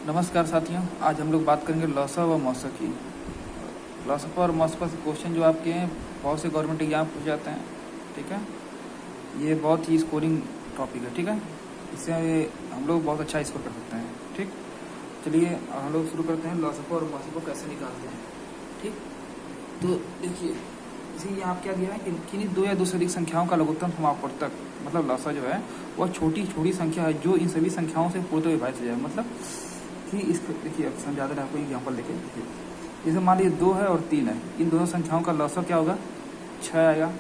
नमस्कार साथियों, आज हम लोग बात करेंगे लौसा व मौसा की। लौसा और मौसा से क्वेश्चन जो आपके हैं बहुत से गवर्नमेंट एग्जाम पूछ जाते हैं। ठीक है, ये बहुत ही स्कोरिंग टॉपिक है। ठीक है, इससे हम लोग बहुत अच्छा स्कोर कर सकते हैं। ठीक, चलिए हम लोग शुरू करते हैं। लौसा और मौसा को कैसे निकालते हैं। ठीक, तो देखिए इसी यहाँ क्या दिया है कि किन्हीं दो या दो से अधिक संख्याओं का लघुत्तम समापवर्तक मतलब लौसा जो है वह छोटी छोटी संख्या है जो इन सभी संख्याओं से पूर्णतः विभाजित हो जाए। मतलब कि इसको देखिए, अब समझाते हैं आपको एग्जाम्पल लेके। देखिए जैसे मान लीजिए 2 है और 3 है, इन दोनों संख्याओं का लौसा क्या होगा, 6 आएगा।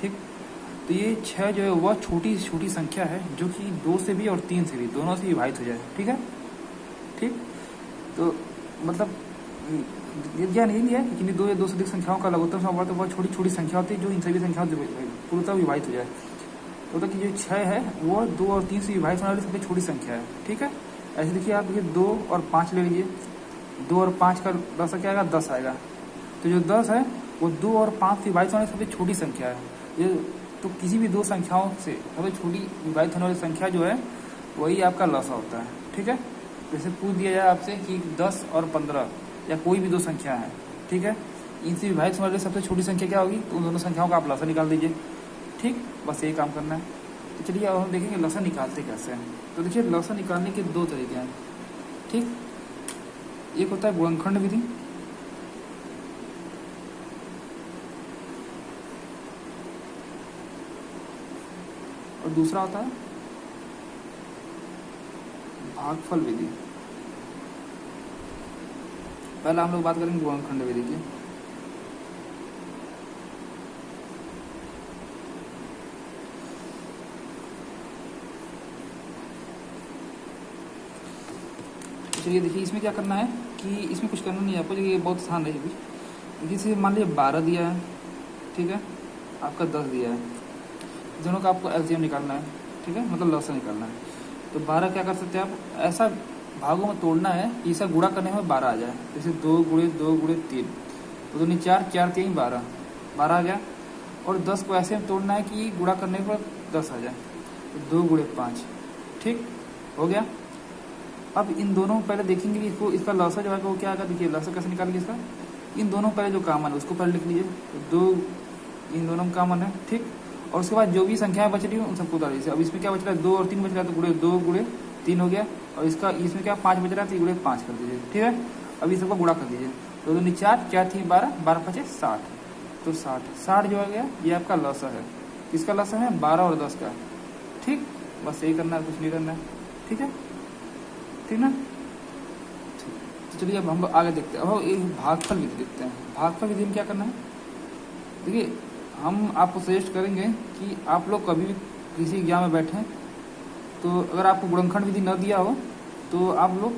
ठीक, तो ये 6 जो है वह छोटी छोटी संख्या है जो कि 2 से भी और 3 से भी दोनों से विभाजित हो जाए। ठीक है, ठीक, तो मतलब यह नहीं लिया कि किन्हीं दो या दो से अधिक संख्याओं का लघुत्तम समापवर्तक वह छोटी छोटी संख्या होती है जो इन सभी संख्याओं से पूर्णतः विभाजित हो जाए। तो कि जो 6 है वो 2 और 3 से विभाजित होने वाली सबसे छोटी संख्या है। ठीक है, ऐसे देखिए आप देखिए 2 और 5 ले लीजिए। 2 और 5 का लौसा क्या आएगा, 10 आएगा। तो जो 10 है वो 2 और 5 से विभाजित होने वाली सबसे छोटी संख्या है। ये तो किसी भी दो संख्याओं से सबसे छोटी विभाजित होने वाली संख्या जो है वही आपका लौसा होता है। ठीक है, जैसे पूछ दिया जाए आपसे कि 10 और 15 या कोई भी दो संख्या है, ठीक है, इनसे विभाजित होने वाली सबसे छोटी संख्या क्या होगी, तो उन दोनों संख्याओं का आप लौसा निकाल दीजिए। ठीक, बस यही काम करना है। तो चलिए अब हम देखेंगे लौसा निकालते कैसे हैं। तो देखिए लौसा निकालने के 2 तरीके हैं। ठीक, एक होता है गुणनखंड विधि और दूसरा होता है भागफल विधि। पहला हम लोग बात करेंगे गुणनखंड विधि की। चलिए देखिए इसमें क्या करना है कि इसमें कुछ करना नहीं है आपको, ये बहुत आसान है। कुछ जैसे मान लीजिए 12 दिया है, ठीक है, आपका 10 दिया है, दोनों का आपको एलसीएम निकालना है। ठीक है, मतलब लौसा निकालना है। तो 12 क्या कर सकते हैं आप, ऐसा भागों में तोड़ना है कि इसका गुणा करने में 12 आ जाए। जैसे 2 गुणे 2 गुणे 3, तो 2 4 4 3 12 12 आ गया। और 10 को ऐसे तोड़ना है कि गुणा करने पर 10 आ जाए, तो 2 गुणे 5। ठीक हो गया। अब इन दोनों पहले देखेंगे इसको, इसका लौसा जो है वो क्या आएगा। देखिए लौसा कैसे निकालेंगे इसका, इन दोनों पहले जो कॉमन है उसको पहले लिख लीजिए। तो 2 इन दोनों में कॉमन है। ठीक, और उसके बाद जो भी संख्याएं बच रही है उन सबको उतार दीजिए। अब इसमें क्या बच रहा है, 2 और 3 बच रहा है, तो गुणे 2 गुणे 3 हो गया। और इसका इसमें क्या 5 बच रहा है, तो गुणे 5 कर दीजिए। ठीक है, अब इस सबको गुणा कर दीजिए। तो 2 4 4 3 12 12 5 60, तो 60 जो आ गया ये आपका लौसा है। किसका लौसा है, 12 और 10 का। ठीक, बस यही करना है, कुछ नहीं करना है। ठीक है, ठीक ना। तो चलिए अब हम आगे देखते हैं। अब एक भागफल विधि देखते हैं। भागफल विधि में क्या करना है, देखिए हम आपको सजेस्ट करेंगे कि आप लोग कभी भी किसी एग्जाम में बैठें तो अगर आपको गुणनखंड विधि न दिया हो तो आप लोग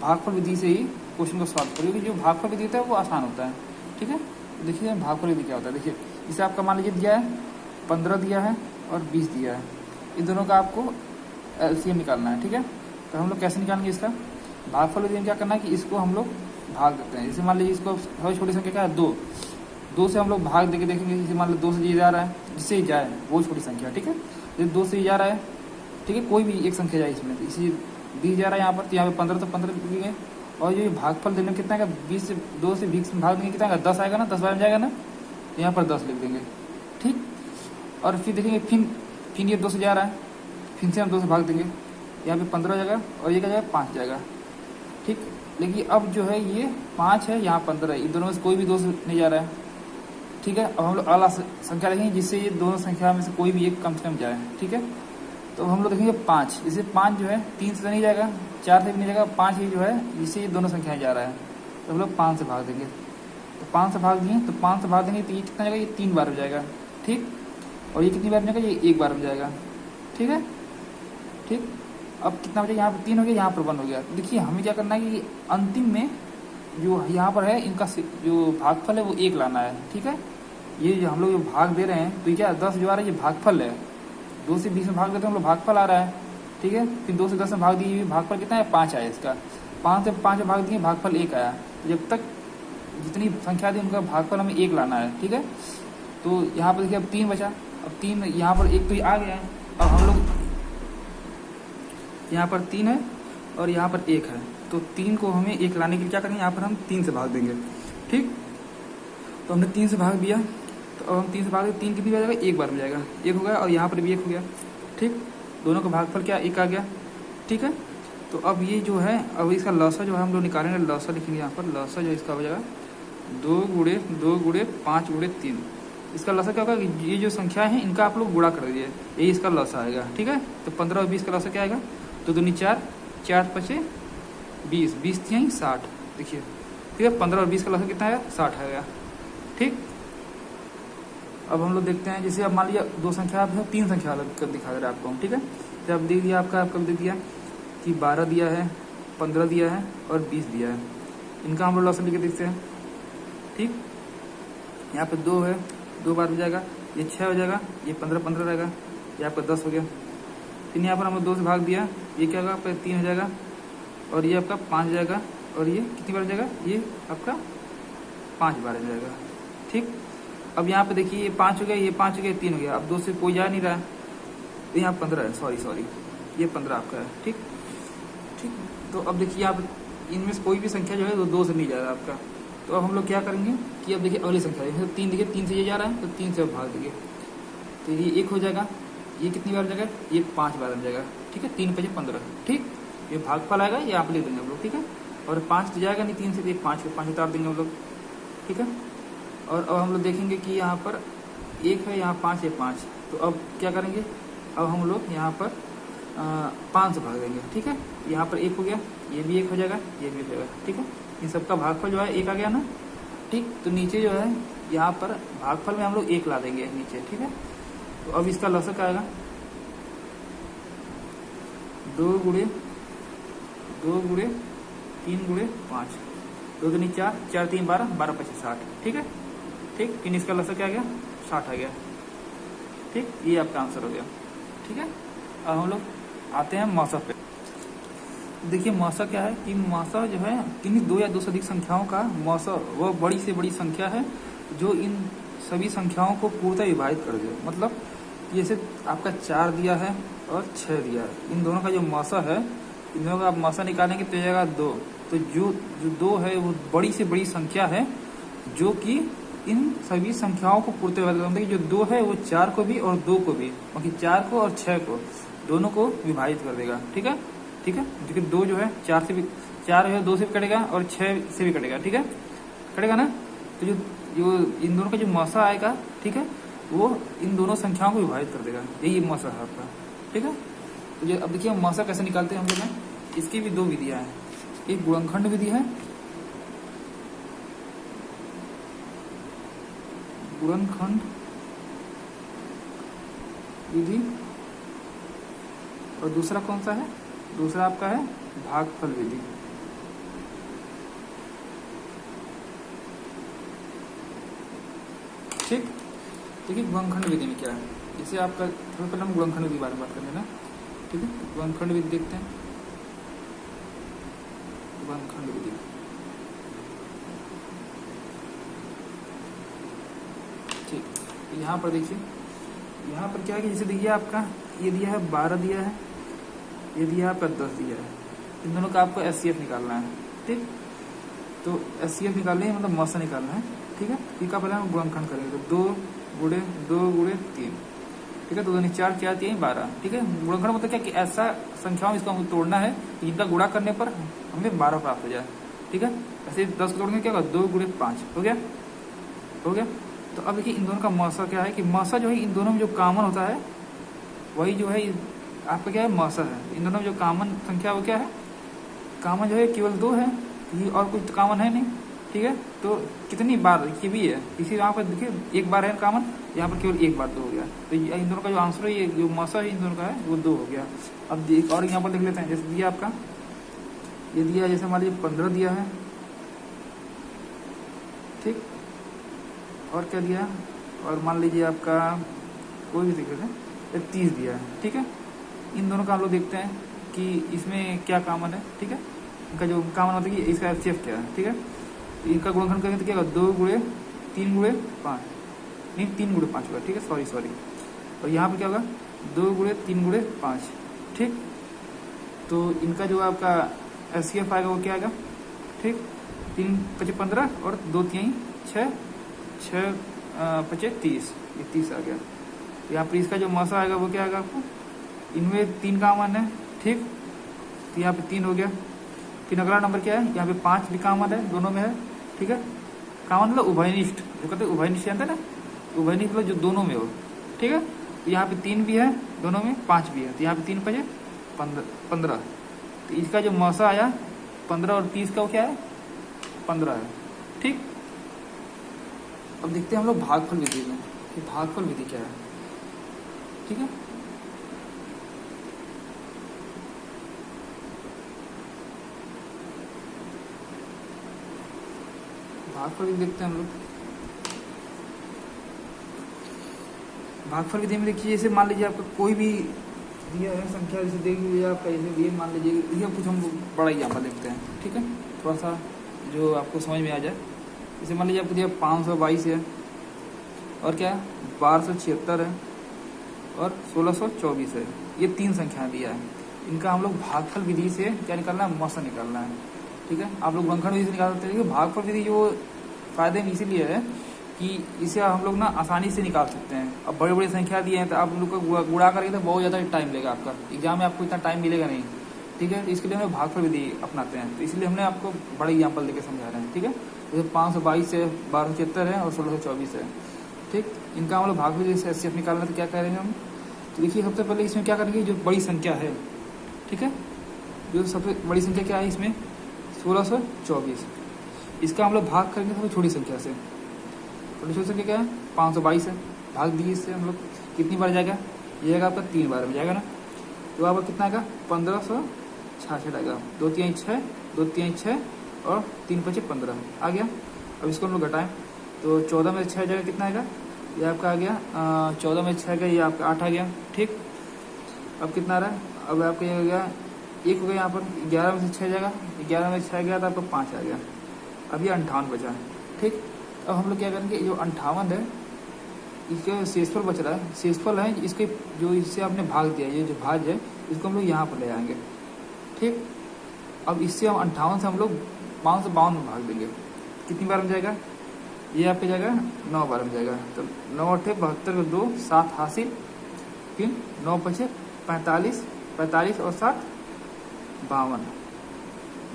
भागफल विधि से ही क्वेश्चन को सॉल्व करिए, क्योंकि जो भागफल विधि होता है वो आसान होता है। ठीक है, देखिए भागफल विधि क्या होता है। देखिए इसे आपका मान लीजिए दिया है 15 दिया है और 20 दिया है, इन दोनों का आपको एलसीएम निकालना है। ठीक है, तो हम लोग कैसे निकालेंगे इसका, भागफल विधि में क्या करना है कि इसको हम लोग भाग देते हैं। जैसे मान लीजिए इसको सबसे छोटी संख्या क्या है, 2 से हम लोग भाग देके देखेंगे। जैसे मान लो 2 से ये जा रहा है, जिससे जाए वो छोटी संख्या। ठीक है, जैसे 2 से जा रहा है, ठीक है, कोई भी एक संख्या जाए इसमें, तो इसी 20 जा रहा है यहाँ पर, तो यहाँ पे 15 तो 15 लिख गए। और ये भागफल देने में कितना आएगा, 20 से 2 से 20 में भाग देंगे कितना आएगा, 10 आएगा ना, 10 बार में जाएगा ना, तो यहाँ पर 10 लिख देंगे। ठीक, और फिर देखेंगे फिर ये 2 से जा रहा है, फिर से हम 2 से भाग देंगे, यहाँ पे 15 जाएगा और ये क्या जाएगा 5 जाएगा। ठीक, लेकिन अब जो है ये 5 है, यहाँ 15 है, इन दोनों में से कोई भी 2 से नहीं जा रहा है। ठीक है, अब हम लोग अगला संख्या लिखेंगे जिससे ये दोनों संख्या में से कोई भी एक कम से कम जाए। ठीक है, तो हम लोग देखेंगे 5, इसे 5 जो है 3 से नहीं जाएगा, 4 से भी नहीं जाएगा, 5 ही जो है जिससे ये दोनों संख्याएं जा रहा है, तो हम लोग 5 से भाग देंगे। तो 5 से भाग दिए, तो 5 से भाग देंगे तो ये कितना जाएगा, ये 3 बार में जाएगा। ठीक, और ये कितनी बार में जाएगा, ये 1 बार में जाएगा। ठीक है, ठीक, अब कितना बचा, यहाँ पर 3 हो गया, यहाँ पर 1 हो गया। तो देखिए हमें क्या करना है कि अंतिम में जो यहाँ पर है इनका जो भागफल है वो 1 लाना है। ठीक है, ये जो हम लोग जो भाग दे रहे हैं तो ये क्या 10 जो आ रहा है ये भागफल है। 2 से 20 में भाग देते हैं हम लोग, भागफल आ रहा है। ठीक है, फिर 2 से 10 में भाग दिए, भागफल कितना है, 5 आया इसका। 5 से 5 में भाग दिए, भागफल 1 आया। जब तक जितनी संख्या थी उनका भागफल हमें 1 लाना है। ठीक है, तो यहाँ पर देखिए अब 3 बचा, अब 3 यहाँ पर 1 तो आ गया है। अब हम लोग यहाँ पर 3 है और यहाँ पर 1 है, तो 3 को हमें 1 लाने के लिए क्या करेंगे, यहाँ पर हम 3 से भाग देंगे। ठीक, तो हमने 3 से भाग दिया, तो अब हम 3 से भाग देंगे, 3 कितनी बार जाएगा, 1 बार में जाएगा, 1 हो गया, और यहाँ पर भी 1 हो गया। ठीक, दोनों का भागफल क्या 1 आ गया। ठीक है, तो अब ये जो है, अब इसका लौसा जो है हम लोग निकालेंगे, लौसा लिखेंगे यहाँ पर, लौसा जो इसका हो जाएगा 2 गुणे 2 गुणे 5 गुणे 3। इसका लौसा क्या होगा, ये जो संख्या है इनका आप लोग गुणा कर दीजिए, यही इसका लौसा आएगा। ठीक है, तो 15 और 20 का लौसा क्या आएगा, 2 दूनी 4, 4 पचे 20, 20 थी 60। देखिए, ठीक है, 15 और 20 का लौसा कितना आएगा, 60 आएगा। ठीक, अब हम लोग देखते हैं, जैसे अब मान लिया 2 संख्या आप 3 संख्या अलग कर दिखा दे रहा है आपको। ठीक है, जब दे दिया आपका दे दिया कि 12 दिया है, 15 दिया है और 20 दिया है, इनका हम लोग लौसा लेके देखते हैं। ठीक, यहाँ पे 2 है, 2 बार हो जाएगा, ये 6 हो जाएगा, ये 15 15 रहेगा, ये आपका 10 हो गया। फिर यहाँ पर हम लोग 2 से भाग दिया, ये क्या होगा आपका 3 हो जाएगा, और ये आपका 5 हो जाएगा, और ये कितनी बार हो जाएगा, ये आपका 5 बार हो जाएगा। ठीक, अब यहाँ पे देखिए, ये 5 हो गया, ये 5 हो गया, 3 हो गया, अब 2 से कोई जा नहीं रहा है, तो यहाँ 15 है, सॉरी ये 15 आपका है। ठीक, ठीक, तो अब देखिए आप इनमें से कोई भी संख्या जो है वो 2 से नहीं जा रहा है आपका, तो अब हम लोग क्या करेंगे कि अब देखिए अगली संख्या है, 3 देखिए, 3 से ये जा रहा है, तो 3 से भाग देंगे, तो ये 1 हो जाएगा, ये कितनी बार हो जाएगा, ये 5 बार हो जाएगा। ठीक है, 3 5 15। ठीक, ये भागफल आएगा, ये आप लिख देंगे हम लोग। ठीक है, और 5 तो जाएगा नहीं 3 से, 5 उतार देंगे हम लोग। ठीक है, और अब हम लोग देखेंगे कि यहाँ पर 1 है, यहाँ 5 है, 5, तो अब क्या करेंगे, अब हम लोग यहाँ पर 5 से भाग देंगे। ठीक है, यहाँ पर 1 हो गया, ये भी 1 हो जाएगा, ये भी हो जाएगा। ठीक है, इन सबका भागफल जो है 1 आ गया ना। ठीक, तो नीचे जो है यहाँ पर भागफल में हम लोग 1 ला देंगे नीचे। ठीक है, तो अब इसका लौसा क्या आएगा, 2 गुणे 3 गुणे 5, 2 दूनी 4, 4 3 12, 12 5 60। ठीक है, ठीक, इन इसका लौसा क्या आ गया, 60 आ गया। ठीक, ये आपका आंसर हो गया। ठीक है, अब हम लोग आते हैं मौसा पे। देखिए मौसा क्या है कि मौसा जो है किन्हीं 2 या 2 से अधिक संख्याओं का मौसा वह बड़ी से बड़ी संख्या है जो इन सभी संख्याओं को पूर्णतः विभाजित कर दे। मतलब जैसे आपका 4 दिया है और 6 दिया है, इन दोनों का जो मौसा है, इन दोनों का आप मौसा निकालेंगे तो जाएगा 2। तो जो 2 है वो बड़ी से बड़ी संख्या है जो कि इन सभी संख्याओं को पूर्णतः विभाजित करती है। जो 2 है वो 4 को भी और 2 को भी, बाकी 4 को और 6 को दोनों को विभाजित कर देगा। ठीक है, ठीक है, क्योंकि 2 जो है 4 से भी, 4 है 2 से भी कटेगा और 6 से भी कटेगा। ठीक है, कटेगा ना, तो जो इन दोनों का जो मौसा आएगा, ठीक है, वो इन दोनों संख्याओं को विभाजित कर देगा, यही मौसा है आपका। ठीक है, तो जो अब देखिए हम मौसा कैसे निकालते हैं हम लोग हैं, इसकी भी 2 विधियां हैं। एक गुणनखंड विधि है, गुणनखंड विधि, और दूसरा कौन सा है, दूसरा आपका है भागफल विधि। ठीक, देखिए गुणनखंड विधि में क्या है, जैसे आपका सबसे पहले हम गुणनखंड विधि के बारे में बात करेंगे ना। ठीक है, गुणनखंड विधि देखते हैं, गुणनखंड विधि। ठीक, तो यहाँ पर देखिए, यहाँ पर क्या है कि जैसे देखिए आपका ये दिया है 12 दिया है, ये दिया है आपका 10 दिया है, इन दोनों का आपको एचसीएफ निकालना है। ठीक, तो एचसीएफ निकालने मतलब मौसा निकालना है। ठीक है, इसका पहले हम गुणनखंड करेंगे, तो 2 गुणे 3। ठीक है, 2 दूनी 4, 4 3 12। ठीक है, गुणनखंड मतलब क्या कि ऐसा संख्याओं इसको हमें तोड़ना है कि जिनका गुणा करने पर हमें 12 प्राप्त हो जाए। ठीक है, ऐसे 10 को तोड़ने क्या होगा, 2 गुणे 5 हो गया, हो गया। तो अब देखिए इन दोनों का मौसा क्या है कि मौसा जो है इन दोनों में जो कॉमन होता है वही जो है आपका क्या है, मौसा है। इन दोनों में जो कॉमन संख्या वो क्या है, कॉमन जो है केवल 2 है, ये और कुछ तो कॉमन है नहीं। ठीक है, तो कितनी बार ये भी है, इसी यहाँ पर देखिए 1 बार है कॉमन, यहाँ पर केवल 1 बार 2 हो गया। तो इन दोनों का जो आंसर है, ये जो मौसा है इन दोनों का है वो 2 हो गया। अब एक और यहाँ पर देख लेते हैं, जैसे दिया आपका, ये दिया जैसे मान लीजिए 15 दिया है। ठीक, और क्या दिया, और मान लीजिए आपका कोई भी देख लेते हैं, 30 दिया है। ठीक है, इन दोनों का हम लोग देखते हैं कि इसमें क्या कॉमन है। ठीक है, इनका जो कॉमन होता है कि इसका एचसीएफ क्या है। ठीक है, इनका गुणनखंड करेंगे तो क्या होगा, 2 गुणे 3 गुणे 5, नहीं 3 गुणे 5 होगा। ठीक है, सॉरी, और यहाँ पर क्या होगा, 2 गुणे 3 गुणे 5। ठीक, तो इनका जो आपका SCF आएगा वो क्या आएगा, ठीक, 3 5 15 और 2 3 6 6 5 30, ये 30 आ गया। यहाँ पर इसका जो मसा आएगा वो क्या आएगा आपको, इनमें 3 कॉमन है, ठीक, तो यहाँ पे 3 हो गया। फिर अगला नंबर क्या है, यहाँ पे 5 भी कॉमन है, दोनों में है, ठीक है। कॉमन मतलब उभयनिष्ठ, जो कहते हैं उभयनिष्ठ जानते हैं ना, उभयनिष्ठ मतलब जो दोनों में हो, ठीक है। तो यहाँ पे 3 भी है दोनों में, 5 भी है, तो यहाँ पे 3 5 15। तो इसका जो मौसा आया 15 और 30 का वो क्या है, 15 है, ठीक। अब देखते हैं हम लोग भागफल विधि में कि भागफल विधि क्या है, ठीक है। भागफल विधि देखते हैं हम लोग। भागफल विधि में देखिए, जैसे मान लीजिए आपका कोई भी दिया है संख्या, जैसे देख लीजिए आपका, जैसे ये मान लीजिए, ये कुछ हम बड़ा एग्जाम्पल देखते हैं, ठीक है, थोड़ा सा जो आपको समझ में आ जाए। जैसे मान लीजिए आपको दिया 522 है, और क्या 1276 है, और 1624 है, ये 3 संख्या दिया है। इनका हम लोग भागफल विधि से क्या निकालना है, मौसा निकालना है, ठीक है। आप लोग गुणनखंड विधि से निकाल सकते हैं। भागफल विधि जो फायदे में इसीलिए है कि इसे हम लोग ना आसानी से निकाल सकते हैं। अब बड़ी बड़ी संख्या दिए हैं तो आप लोग को गुणा करके तो बहुत ज़्यादा टाइम लेगा, आपका एग्जाम में आपको इतना टाइम मिलेगा नहीं, ठीक है। तो इसके लिए हमें भागफल विधि अपनाते हैं, तो इसलिए हमने आपको बड़े एग्जाम्पल देकर समझा रहे हैं, ठीक है। जैसे 522 है, 1276 है और 1624 है, ठीक। इनका हम लोग भागफल विधि से SCF निकालना, तो क्या करेंगे हम, तो देखिए सबसे पहले इसमें क्या करेंगे, जो बड़ी संख्या है, ठीक है, जो सबसे बड़ी संख्या क्या है इसमें 1624, इसका हम लोग भाग करेंगे सबसे छोटी संख्या से। छोटी संख्या क्या है 522 है, भाग दिए इससे हम लोग, कितनी बार जाएगा, ये आएगा आपका 3 बार में जाएगा ना, तो आपका कितना आएगा 1566 आएगा। 2 3 6, 2 3 6 और 3 5 15 आ गया। अब इसको हम लोग घटाएं तो 14 में 6 जाएगा, कितना आएगा, ये आपका आ गया 14 में 6 गया, ये आपका 8 आ गया, ठीक। अब कितना आ रहा है, अब आपका ये हो गया 1 हो गया, यहाँ पर 11 में से 6 जाएगा, 11 में 6 गया तो आपका 5 आ गया। अब ये 58 बचा है, ठीक। अब हम लोग क्या करेंगे, जो 58 है इसका शेषफल बच रहा है, शेषफल है इसके, जो इससे आपने भाग दिया, ये जो भाज है इसको हम लोग यहाँ पर ले आएंगे, ठीक। अब इससे हम 58 से हम लोग 552 में भाग देंगे, कितनी बार में जाएगा, ये आपके जाएगा 9 बार में जाएगा। तो 9 8 72 2 7 हासिल, फिर 9 5 45 45 और 7 52।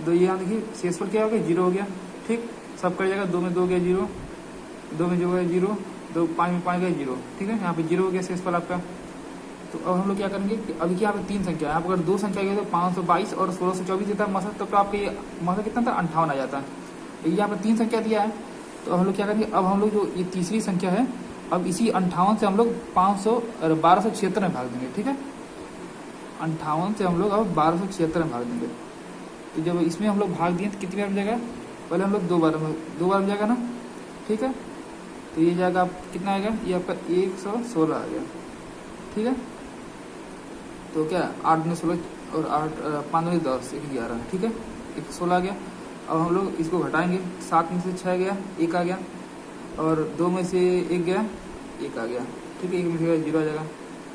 तो यहाँ देखिए शेषफल क्या हो गया, 0 हो गया, ठीक। सब कर जाएगा, 2 में 2 गया 0, 2 में जो गया 0, 2 5 में 5 गया 0, ठीक है। यहाँ पे 0 हो गया शेषफल आपका। तो अब हम लोग क्या करेंगे कि अभी यहाँ पे 3 संख्या है, आप अगर 2 संख्या गए तो 522 और 1624 देता है मसा, तो आपका ये मसा कितना था 58 आ जाता है। यहाँ पे 3 संख्या दिया है, तो हम लोग क्या करेंगे, अब हम लोग जो ये तीसरी संख्या है, अब इसी 58 से हम लोग 1276 में भाग देंगे, ठीक है। 58 से हम लोग अब 1276 में भाग देंगे। तो जब इसमें हम लोग भाग दिए तो कितनी बार में जाएगा, पहले हम लोग 2 बार में जाएगा ना, ठीक है। तो ये जाएगा आप कितना आएगा, ये आपका 116 आ गया, ठीक है। तो क्या 8 में 16 और 8 5 में 10 11, ठीक है, 116 आ गया। अब हम लोग इसको घटाएंगे, 7 में से 6 गया, 1 आ गया, और 2 में से 1 गया, 1 आ गया, ठीक है। 1 में से 0 आ जाएगा,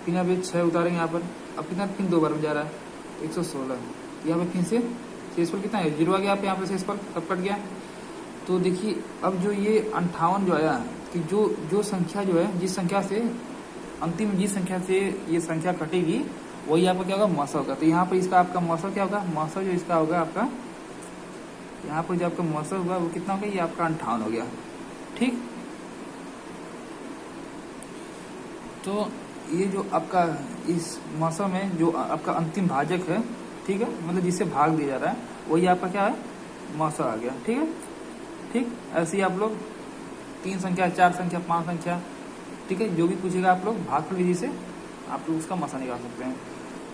फिर यहाँ पे 6 उतारेंगे यहाँ पर, अब कितना फिर 2 बार में जा रहा है 116, यहाँ पे फिर से शेषफल कितना है 0 आ गया, यहाँ पे शेषफल सब कट गया। तो देखिए अब जो ये 58 जो आया, कि जो संख्या जो है, जिस संख्या से अंतिम जिस संख्या से ये संख्या कटेगी वही आपका क्या होगा, मौसा होगा। तो यहाँ पर इसका आपका मौसा क्या होगा, मौसा जो इसका होगा आपका, यहाँ पर जो आपका मौसा होगा वो कितना होगा, ये आपका 58 हो गया, ठीक। तो ये जो आपका इस मौसा में जो आपका अंतिम भाजक है, ठीक है, मतलब जिससे भाग दिया जा रहा है वही आपका क्या है, मौसा आ गया, ठीक है, ठीक। ऐसे ही आप लोग 3 संख्या 4 संख्या 5 संख्या, ठीक है, जो भी पूछेगा आप लोग भागफल विधि से आप लोग उसका मौसा निकाल सकते हैं।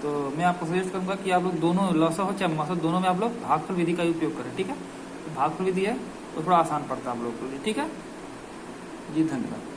तो मैं आपको सजेस्ट करूंगा कि आप लोग दोनों लौसा हो चाहे मौसा, दोनों में आप लोग भागफल विधि का उपयोग करें, ठीक है। तो भागफल विधि है तो थोड़ा आसान पड़ता है आप लोग के लिए, ठीक है जी, धन्यवाद।